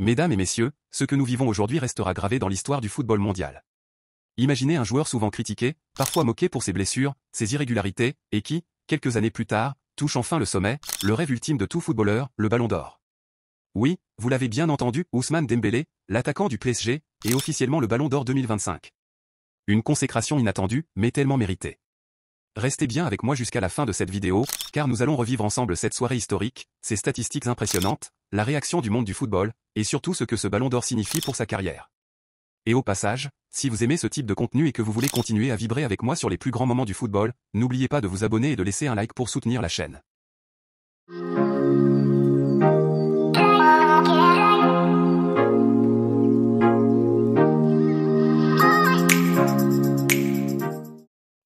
Mesdames et messieurs, ce que nous vivons aujourd'hui restera gravé dans l'histoire du football mondial. Imaginez un joueur souvent critiqué, parfois moqué pour ses blessures, ses irrégularités, et qui, quelques années plus tard, touche enfin le sommet, le rêve ultime de tout footballeur, le Ballon d'Or. Oui, vous l'avez bien entendu, Ousmane Dembélé, l'attaquant du PSG, est officiellement le Ballon d'Or 2025. Une consécration inattendue, mais tellement méritée. Restez bien avec moi jusqu'à la fin de cette vidéo, car nous allons revivre ensemble cette soirée historique, ses statistiques impressionnantes, la réaction du monde du football, et surtout ce que ce Ballon d'Or signifie pour sa carrière. Et au passage, si vous aimez ce type de contenu et que vous voulez continuer à vibrer avec moi sur les plus grands moments du football, n'oubliez pas de vous abonner et de laisser un like pour soutenir la chaîne.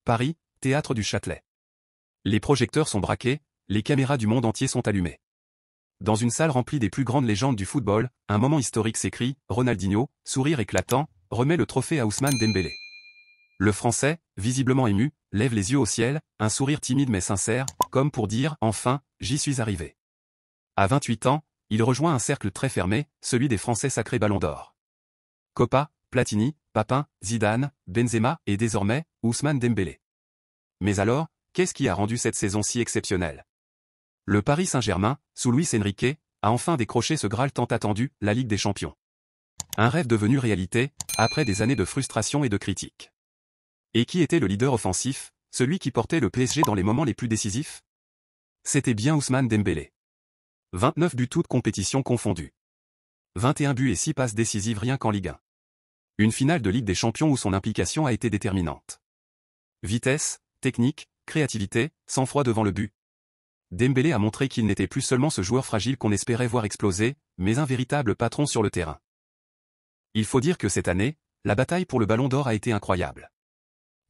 Paris, théâtre du Châtelet. Les projecteurs sont braqués, les caméras du monde entier sont allumées. Dans une salle remplie des plus grandes légendes du football, un moment historique s'écrit, Ronaldinho, sourire éclatant, remet le trophée à Ousmane Dembélé. Le Français, visiblement ému, lève les yeux au ciel, un sourire timide mais sincère, comme pour dire, enfin, j'y suis arrivé. À 28 ans, il rejoint un cercle très fermé, celui des Français sacrés Ballon d'Or. Copa, Platini, Papin, Zidane, Benzema et désormais, Ousmane Dembélé. Mais alors, qu'est-ce qui a rendu cette saison si exceptionnelle? Le Paris Saint-Germain, sous Luis Enrique, a enfin décroché ce Graal tant attendu, la Ligue des Champions. Un rêve devenu réalité, après des années de frustration et de critiques. Et qui était le leader offensif, celui qui portait le PSG dans les moments les plus décisifs? C'était bien Ousmane Dembélé. 29 buts toutes compétitions confondues. 21 buts et 6 passes décisives rien qu'en Ligue 1. Une finale de Ligue des Champions où son implication a été déterminante. Vitesse, technique, créativité, sang-froid devant le but. Dembélé a montré qu'il n'était plus seulement ce joueur fragile qu'on espérait voir exploser, mais un véritable patron sur le terrain. Il faut dire que cette année, la bataille pour le Ballon d'Or a été incroyable.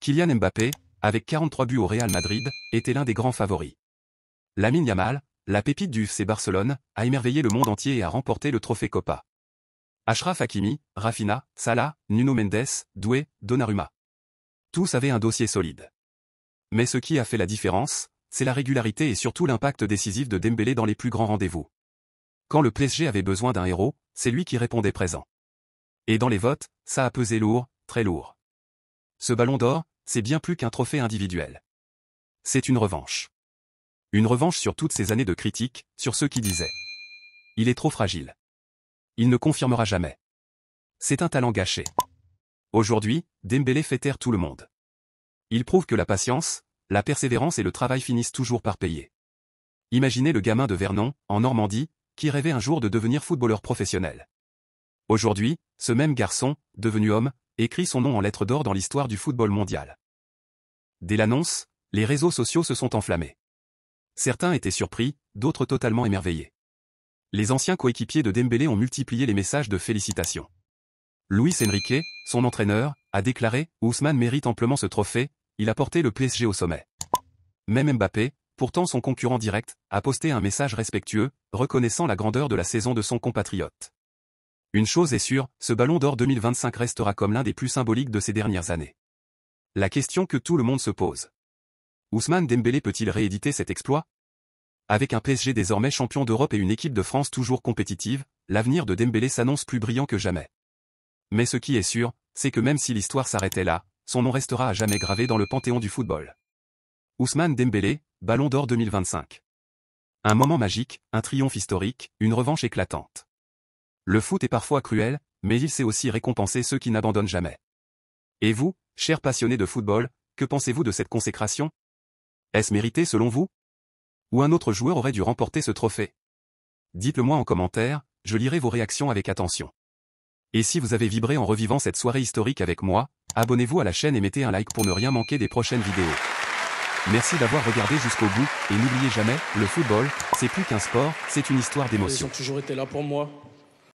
Kylian Mbappé, avec 43 buts au Real Madrid, était l'un des grands favoris. Lamine Yamal, la pépite du FC Barcelone, a émerveillé le monde entier et a remporté le trophée Copa. Achraf Hakimi, Rafinha, Salah, Nuno Mendes, Doué, Donnarumma. Tous avaient un dossier solide. Mais ce qui a fait la différence, c'est la régularité et surtout l'impact décisif de Dembélé dans les plus grands rendez-vous. Quand le PSG avait besoin d'un héros, c'est lui qui répondait présent. Et dans les votes, ça a pesé lourd, très lourd. Ce Ballon d'Or, c'est bien plus qu'un trophée individuel. C'est une revanche. Une revanche sur toutes ces années de critiques, sur ceux qui disaient « Il est trop fragile. Il ne confirmera jamais. C'est un talent gâché. » Aujourd'hui, Dembélé fait taire tout le monde. Il prouve que la patience, la persévérance et le travail finissent toujours par payer. Imaginez le gamin de Vernon, en Normandie, qui rêvait un jour de devenir footballeur professionnel. Aujourd'hui, ce même garçon, devenu homme, écrit son nom en lettres d'or dans l'histoire du football mondial. Dès l'annonce, les réseaux sociaux se sont enflammés. Certains étaient surpris, d'autres totalement émerveillés. Les anciens coéquipiers de Dembélé ont multiplié les messages de félicitations. Luis Enrique, son entraîneur, a déclaré « Ousmane mérite amplement ce trophée, il a porté le PSG au sommet ». Même Mbappé, pourtant son concurrent direct, a posté un message respectueux, reconnaissant la grandeur de la saison de son compatriote. Une chose est sûre, ce Ballon d'Or 2025 restera comme l'un des plus symboliques de ces dernières années. La question que tout le monde se pose. Ousmane Dembélé peut-il rééditer cet exploit? Avec un PSG désormais champion d'Europe et une équipe de France toujours compétitive, l'avenir de Dembélé s'annonce plus brillant que jamais. Mais ce qui est sûr, c'est que même si l'histoire s'arrêtait là, son nom restera à jamais gravé dans le panthéon du football. Ousmane Dembélé, Ballon d'Or 2025. Un moment magique, un triomphe historique, une revanche éclatante. Le foot est parfois cruel, mais il sait aussi récompenser ceux qui n'abandonnent jamais. Et vous, chers passionnés de football, que pensez-vous de cette consécration? Est-ce mérité selon vous? Ou un autre joueur aurait dû remporter ce trophée? Dites-le moi en commentaire, je lirai vos réactions avec attention. Et si vous avez vibré en revivant cette soirée historique avec moi, abonnez-vous à la chaîne et mettez un like pour ne rien manquer des prochaines vidéos. Merci d'avoir regardé jusqu'au bout, et n'oubliez jamais, le football, c'est plus qu'un sport, c'est une histoire d'émotion. Ils ont toujours été là pour moi.